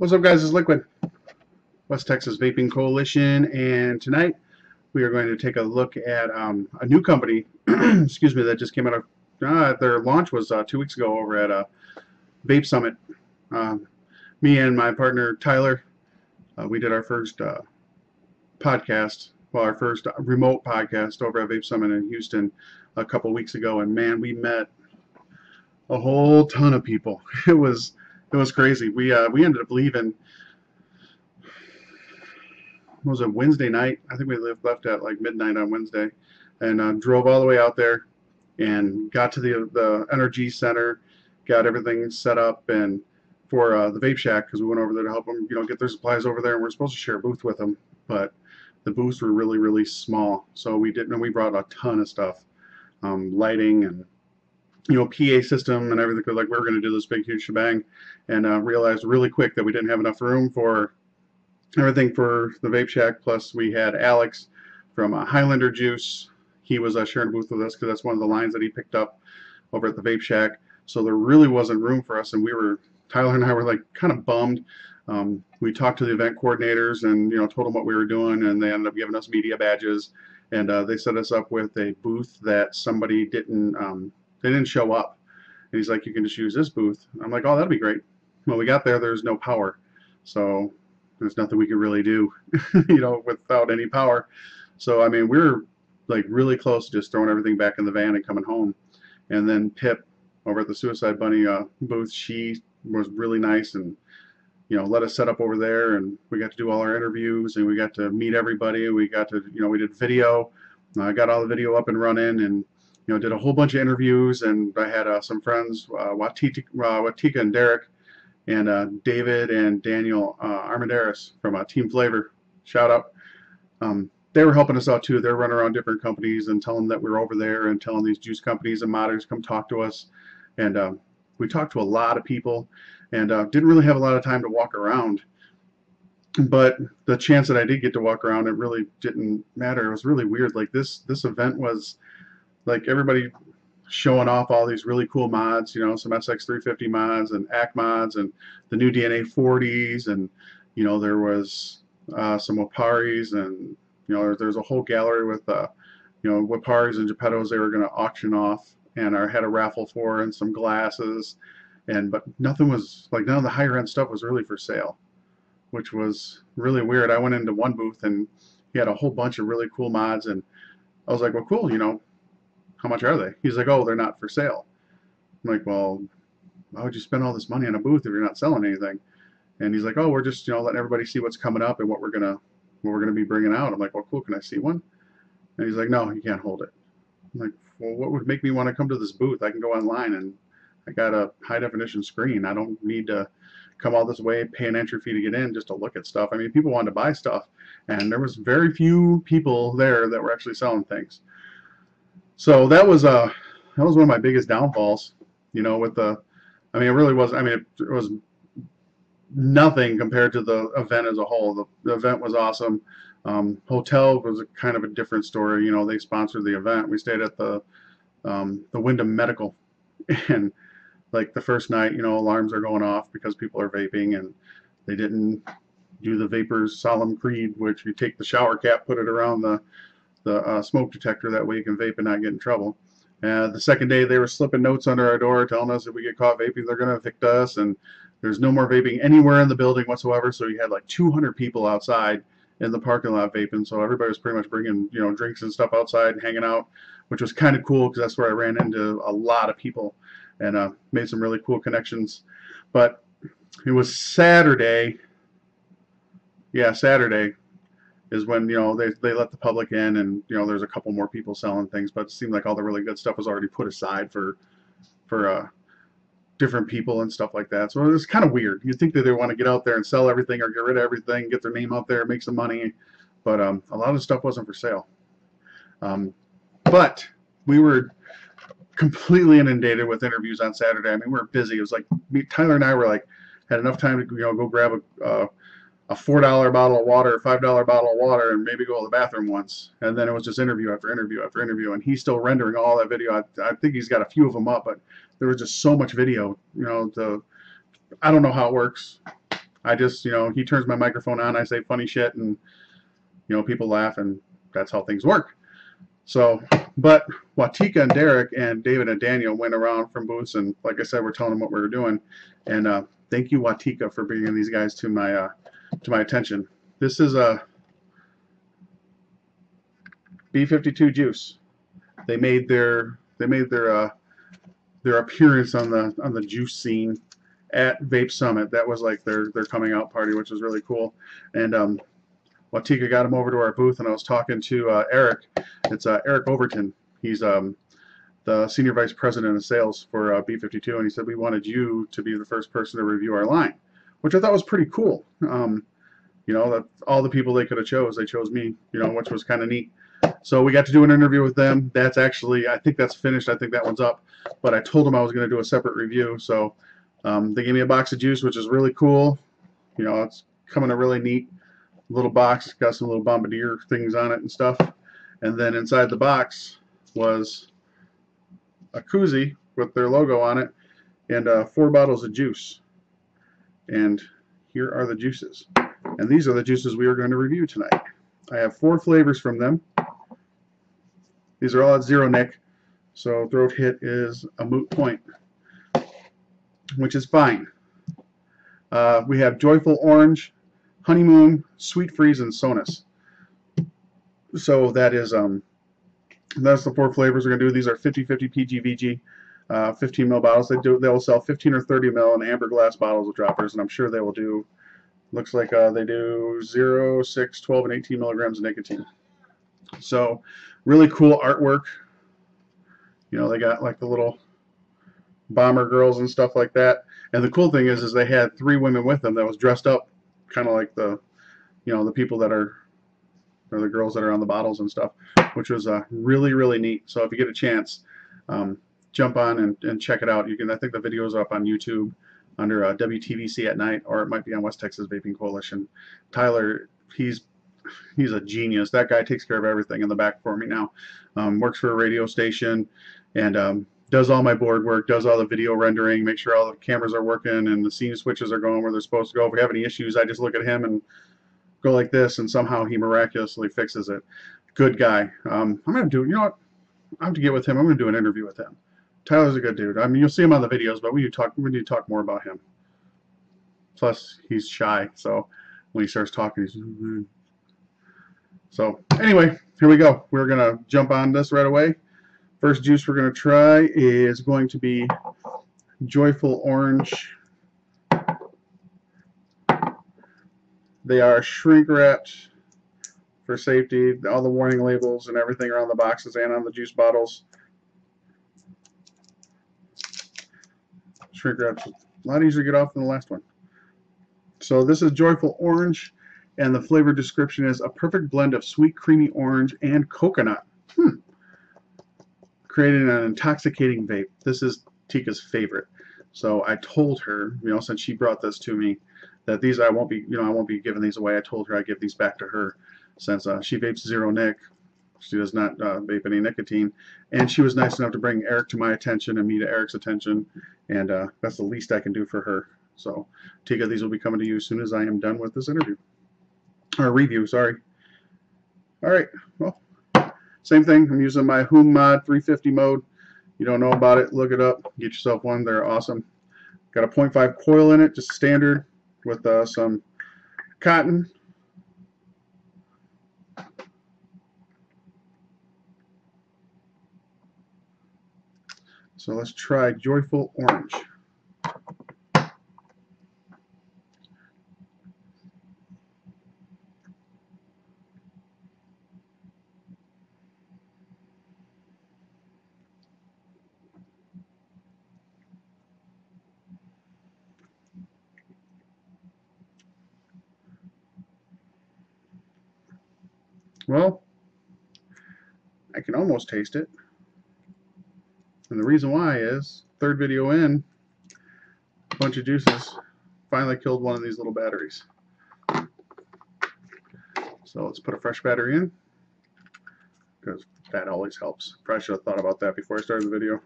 What's up, guys? It's Liquid, West Texas Vaping Coalition, and tonight we are going to take a look at a new company, excuse me, that just came out of their launch was 2 weeks ago over at Vape Summit. Me and my partner Tyler, we did our first podcast, well, our first remote podcast over at Vape Summit in Houston a couple weeks ago, and man, we met a whole ton of people. It was crazy. We ended up leaving. What was it, Wednesday night? I think we left at like midnight on Wednesday, and drove all the way out there, and got to the Energy Center, got everything set up, and for the Vape Shack, because we went over there to help them, get their supplies over there, and we're supposed to share a booth with them, but the booths were really small, so we didn't. And we brought a ton of stuff, lighting and PA system and everything, like we were going to do this big huge shebang, and realized really quick that we didn't have enough room for everything for the Vape Shack. Plus we had Alex from Highlander Juice. He was sharing a booth with us because that's one of the lines that he picked up over at the Vape Shack, so there really wasn't room for us, and Tyler and I were like kind of bummed. We talked to the event coordinators and told them what we were doing, and they ended up giving us media badges, and they set us up with a booth that somebody didn't they didn't show up, and he's like, you can just use this booth. I'm like, oh, that'd be great. Well, we got there's no power, so there's nothing we could really do without any power. So I mean, we were like really close to just throwing everything back in the van and coming home. And then Pip over at the Suicide Bunny booth, she was really nice and let us set up over there, and we got to do all our interviews, and we got to meet everybody. We got to we did video. I got all the video up and running, and did a whole bunch of interviews, and I had some friends, Watika and Derek, and David and Daniel Armandaris from Team Flavor. Shout out. They were helping us out too. They're running around different companies and telling them that we're over there, and telling these juice companies and modders come talk to us. And we talked to a lot of people, and didn't really have a lot of time to walk around. But the chance that I did get to walk around, it really didn't matter. It was really weird. Like this event was like everybody showing off all these really cool mods, some SX350 mods and AC mods and the new DNA 40s, and there was some Waparis, and there's a whole gallery with Waparis and Geppettos they were going to auction off, and I had a raffle for, and some glasses, but nothing was like, none of the higher end stuff was really for sale, which was really weird. I went into one booth and he had a whole bunch of really cool mods, and I was like, well, cool, how much are they? He's like, oh, they're not for sale. I'm like, well, why would you spend all this money on a booth if you're not selling anything? And he's like, oh, we're just letting everybody see what's coming up and what we're gonna be bringing out. I'm like, well, cool, can I see one? And he's like, no, you can't hold it. I'm like, well, what would make me want to come to this booth? I can go online, and I got a high definition screen. I don't need to come all this way, pay an entry fee to get in just to look at stuff. I mean, people wanted to buy stuff, and there was very few people there that were actually selling things. So that was one of my biggest downfalls, with I mean, it really was, I mean, it was nothing compared to the event as a whole. The event was awesome. Hotel was kind of a different story. They sponsored the event. We stayed at the Wyndham Medical, and like the first night, alarms are going off because people are vaping, and they didn't do the Vapors Solemn Creed, which you take the shower cap, put it around the smoke detector, that way you can vape and not get in trouble. The second day they were slipping notes under our door telling us if we get caught vaping they're going to evict us, and there's no more vaping anywhere in the building whatsoever. So you had like 200 people outside in the parking lot vaping, so everybody was pretty much bringing drinks and stuff outside and hanging out, which was kind of cool because that's where I ran into a lot of people and made some really cool connections. But it was Saturday. Yeah, Saturday is when they let the public in, and there's a couple more people selling things, but it seemed like all the really good stuff was already put aside for different people and stuff like that. So it was kind of weird. You'd think that they want to get out there and sell everything or get rid of everything, get their name out there, make some money, but a lot of the stuff wasn't for sale. But we were completely inundated with interviews on Saturday. I mean, we were busy. It was like Tyler and I were like, had enough time to go grab a $4 bottle of water, a $5 bottle of water, and maybe go to the bathroom once. And then it was just interview after interview after interview. And he's still rendering all that video. I think he's got a few of them up, but there was just so much video. I don't know how it works. I just, you know, he turns my microphone on, I say funny shit, and, you know, people laugh, and that's how things work. So, but Watika and Derek and David and Daniel went around from booths, and like I said, we're telling them what we were doing. And thank you, Watika, for bringing these guys to my attention. This is a B52 Juice. They made their appearance on the juice scene at Vape Summit. That was like their coming out party, which was really cool. And Watika got him over to our booth, and I was talking to Eric. It's Eric Overton. He's the Senior Vice President of Sales for B52, and he said, we wanted you to be the first person to review our line, which I thought was pretty cool. You know, that all the people they could have chose, they chose me, you know, which was kind of neat. So we got to do an interview with them. That's actually, I think that's finished. I think that one's up. But I told them I was going to do a separate review. So they gave me a box of juice, which is really cool. You know, it's coming in a really neat little box. Got some little bombardier things on it and stuff. And then inside the box was a koozie with their logo on it and 4 bottles of juice. And here are the juices. And these are the juices we are going to review tonight. I have 4 flavors from them. These are all at 0 nic, so throat hit is a moot point, which is fine. We have Joyful Orange, Honeymoon, Sweet Freeze, and Sonus. So that is that's the 4 flavors we're gonna do. These are 50/50 PGVG, 15 ml bottles. They'll sell 15 or 30 ml in amber glass bottles of droppers, and I'm sure they will do. Looks like they do 0, 6, 12, and 18 milligrams of nicotine. So really cool artwork. You know, they got like the little bomber girls and stuff like that. And the cool thing is they had 3 women with them that was dressed up kind of like the, you know, the people that are, or the girls that are on the bottles and stuff, which was really, really neat. So if you get a chance, jump on and check it out. You can, I think the video's up on YouTube under WTVC at Night, or it might be on West Texas Vaping Coalition. Tyler, he's a genius. That guy takes care of everything in the back for me now. Works for a radio station and does all my board work, does all the video rendering, make sure all the cameras are working and the scene switches are going where they're supposed to go. If we have any issues, I just look at him and go like this, and somehow he miraculously fixes it. Good guy. I'm going to do, you know what, I have to get with him. I'm going to do an interview with him. Tyler's a good dude. I mean, you'll see him on the videos, but we need to talk more about him. Plus, he's shy, so when he starts talking, he's... So anyway, here we go. We're going to jump on this right away. First juice we're going to try is going to be Joyful Orange. They are shrink wrapped for safety. All the warning labels and everything are on the boxes and on the juice bottles. Shrink wrapped a lot easier to get off than the last one. So this is Joyful Orange. And the flavor description is a perfect blend of sweet, creamy orange and coconut. Creating an intoxicating vape. This is Tika's favorite. So I told her, you know, since she brought this to me, that these I won't be giving these away. I told her I'd give these back to her since she vapes 0 nic. She does not vape any nicotine. And she was nice enough to bring Eric to my attention and me to Eric's attention. And that's the least I can do for her. So Tika, these will be coming to you as soon as I am done with this interview. Or review, sorry. Alright, well, same thing. I'm using my Hoom Mod 350 mode. You don't know about it, look it up. Get yourself one. They're awesome. Got a 0.5 coil in it, just standard, with some cotton. So let's try Joyful Orange. Well, I can almost taste it. And the reason why is, third video in, a bunch of juices finally killed one of these little batteries. So let's put a fresh battery in, because that always helps. Probably should have thought about that before I started the video.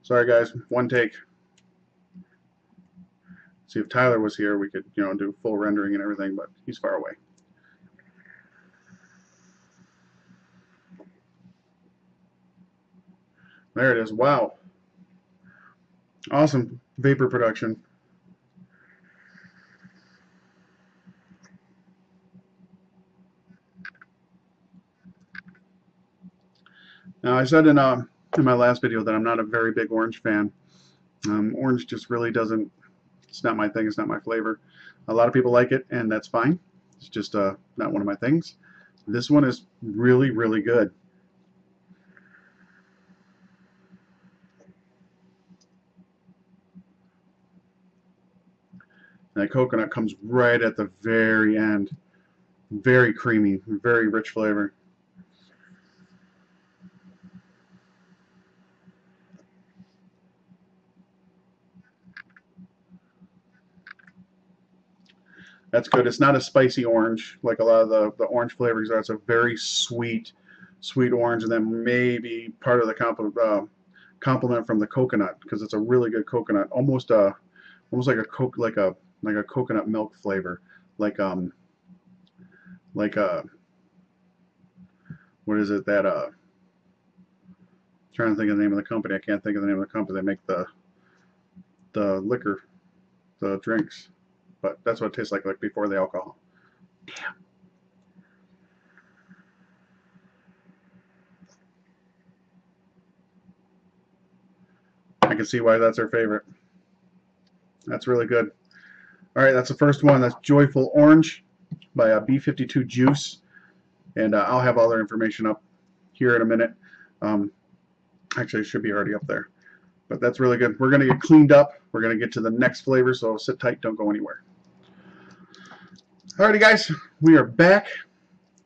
Sorry guys, one take. See, if Tyler was here, we could, you know, do full rendering and everything, but he's far away. There it is. Wow. Awesome vapor production. Now, I said in my last video that I'm not a very big orange fan. Orange just really doesn't, it's not my thing, it's not my flavor. A lot of people like it, and that's fine. It's just not one of my things. This one is really, really good. And that coconut comes right at the very end. Very creamy, very rich flavor. That's good. It's not a spicy orange like a lot of the orange flavors are. It's a very sweet orange, and then maybe part of the compliment from the coconut, because it's a really good coconut, almost like a coconut milk flavor, like what is it that trying to think of the name of the company. I can't think of the name of the company. They make the liquor, the drinks, but that's what it tastes like before the alcohol. Damn. I can see why that's her favorite. That's really good. All right, that's the first one. That's Joyful Orange by B52 Juice, and I'll have all their information up here in a minute. Actually, it should be already up there, but that's really good. We're going to get cleaned up. We're going to get to the next flavor, so sit tight. Don't go anywhere. Alrighty, guys, we are back.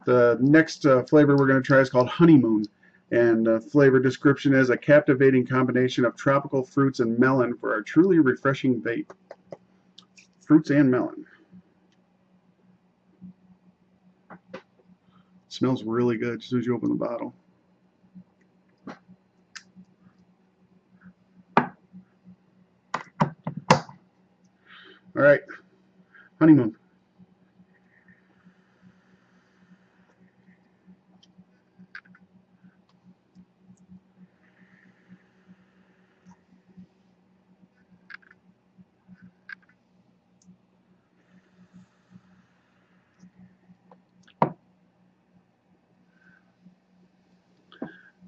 The next flavor we're going to try is called Honeymoon, and the flavor description is a captivating combination of tropical fruits and melon for a truly refreshing vape. Fruits and melon. It smells really good as soon as you open the bottle. All right, Honeymoon.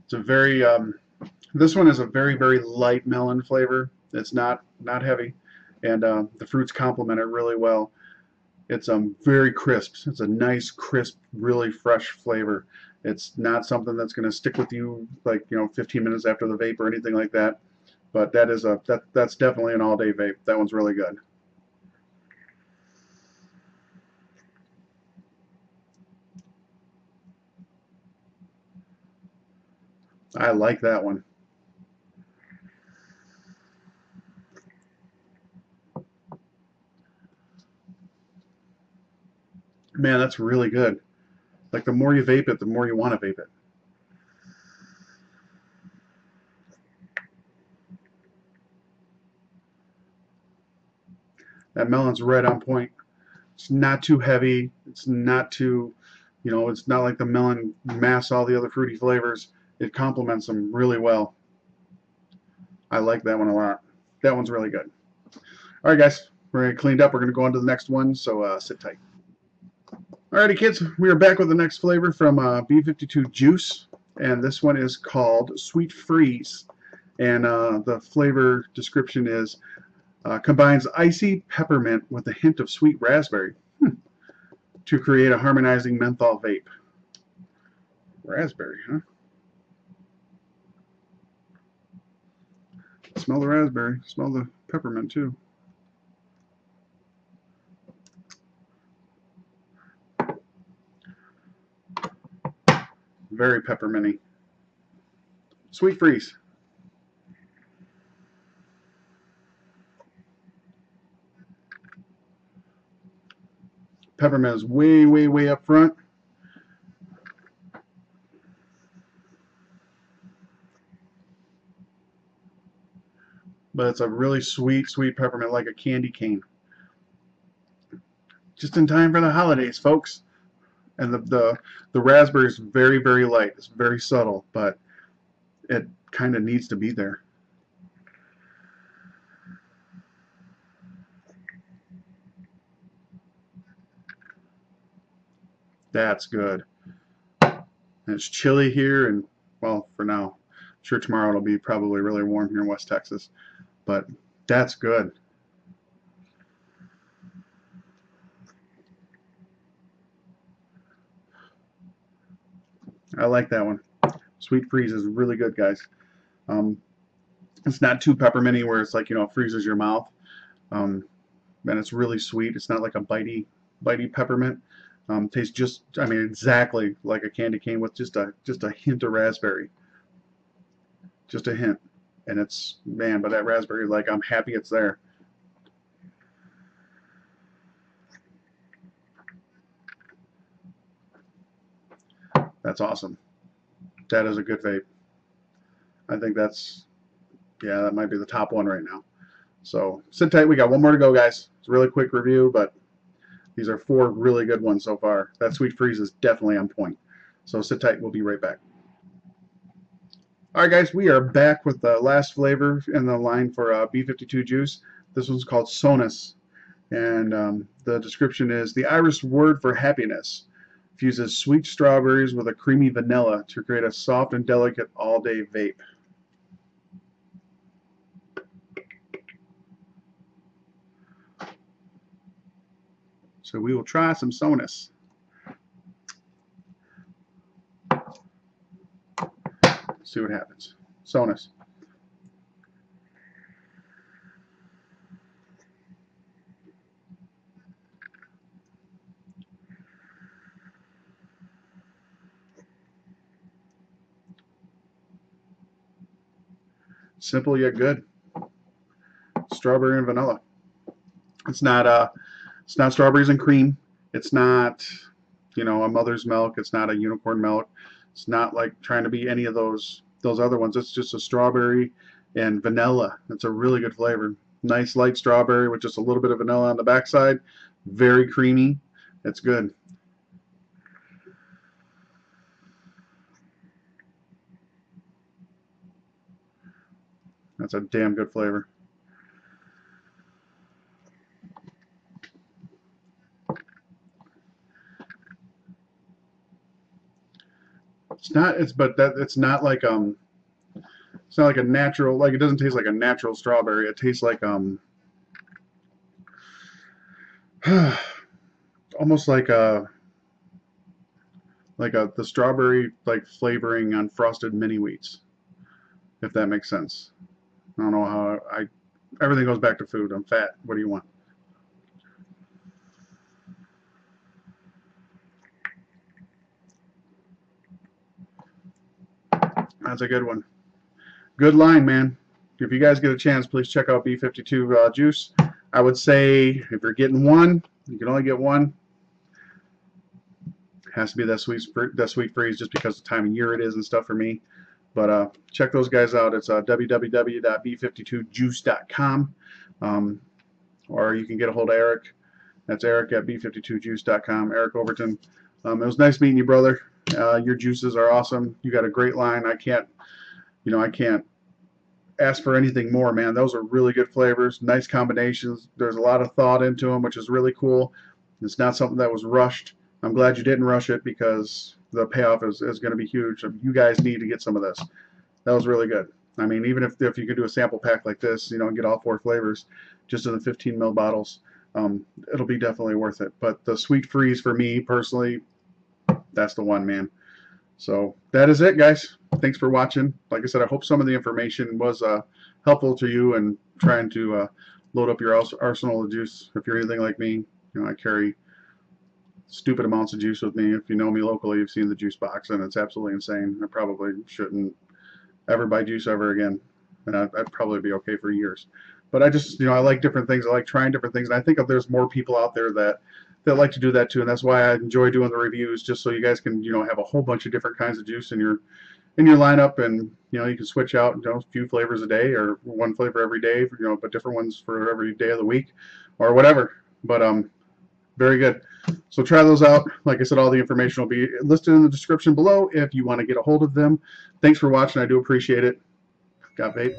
It's a very this one is a very, very light melon flavor. It's not heavy, and the fruits complement it really well. It's very crisp. It's a nice, crisp, really fresh flavor. It's not something that's going to stick with you like 15 minutes after the vape or anything like that. But that is that's definitely an all-day vape. That one's really good. I like that one. Man, that's really good. Like, the more you vape it, the more you want to vape it. That melon's right on point. It's not too heavy. It's not too, it's not like the melon masks all the other fruity flavors. It complements them really well. I like that one a lot. That one's really good. All right, guys, we're going to cleaned up. We're going to go on to the next one, so sit tight. Alrighty, kids, we are back with the next flavor from B52 Juice, and this one is called Sweet Freeze. And the flavor description is combines icy peppermint with a hint of sweet raspberry to create a harmonizing menthol vape. Raspberry, huh? Smell the raspberry. Smell the peppermint, too. Very pepperminty. Sweet Freeze. Peppermint is way, way, way up front. But it's a really sweet, sweet peppermint, like a candy cane. just in time for the holidays, folks. And the raspberry is very, very light. It's very subtle, but it kind of needs to be there. That's good. And it's chilly here, and well, for now. I'm sure tomorrow it'll be probably really warm here in West Texas, but that's good. I like that one. Sweet Freeze is really good, guys. It's not too pepperminty where it's like, you know, it freezes your mouth. And it's really sweet. It's not like a bitey peppermint. Tastes just, I mean, exactly like a candy cane with just a hint of raspberry. Just a hint. And it's, man, but that raspberry, like, I'm happy it's there. That's awesome. That is a good vape. I think that's, yeah, that might be the top one right now. So sit tight. We got one more to go, guys. It's a really quick review, but these are 4 really good ones so far. That Sweet Freeze is definitely on point. So sit tight. We'll be right back. All right, guys, we are back with the last flavor in the line for B52 Juice. This one's called Sonus, and the description is the Irish word for happiness. Fuses sweet strawberries with a creamy vanilla to create a soft and delicate all-day vape. So we will try some Sonus. See what happens. Sonus. Simple yet good. Strawberry and vanilla. It's not strawberries and cream. It's not, you know, a mother's milk. It's not a unicorn milk. It's not like trying to be any of those other ones. It's just a strawberry and vanilla. It's a really good flavor. Nice light strawberry with just a little bit of vanilla on the backside. Very creamy. It's good. That's a damn good flavor. It's not like it's not like a natural, like it doesn't taste like a natural strawberry. It tastes like almost like the strawberry like flavoring on frosted mini wheats, if that makes sense. I don't know how everything goes back to food. I'm fat. What do you want? That's a good one. Good line, man. If you guys get a chance, please check out B52 Juice. I would say if you're getting one, you can only get one. It has to be that sweet freeze, just because of the time of year it is and stuff for me. But check those guys out. It's www.b52juice.com, or you can get a hold of Eric. That's Eric at b52juice.com. Eric Overton. It was nice meeting you, brother. Your juices are awesome. You got a great line. I can't ask for anything more, man. Those are really good flavors, nice combinations. There's a lot of thought into them, which is really cool. It's not something that was rushed. I'm glad you didn't rush it, because the payoff is going to be huge. You guys need to get some of this. That was really good. I mean, even if you could do a sample pack like this, you know, and get all 4 flavors just in the 15 ml bottles, it'll be definitely worth it. But the Sweet Freeze, for me personally, that's the one, man. So that is it, guys. Thanks for watching. Like I said, I hope some of the information was helpful to you in trying to load up your arsenal of juice. If you're anything like me, you know, I carry stupid amounts of juice with me. If you know me locally, you've seen the juice box, and it's absolutely insane. I probably shouldn't ever buy juice ever again, and I'd probably be okay for years. But I just, you know, I like different things. I like trying different things, and I think if there's more people out there that like to do that too, and that's why I enjoy doing the reviews, just so you guys can, you know, have a whole bunch of different kinds of juice in your lineup, and you know, you can switch out, you know, a few flavors a day, or one flavor every day, you know, but different ones for every day of the week, or whatever. But Very good. So try those out. Like I said, all the information will be listed in the description below if you want to get a hold of them. Thanks for watching. I do appreciate it. Got Vape.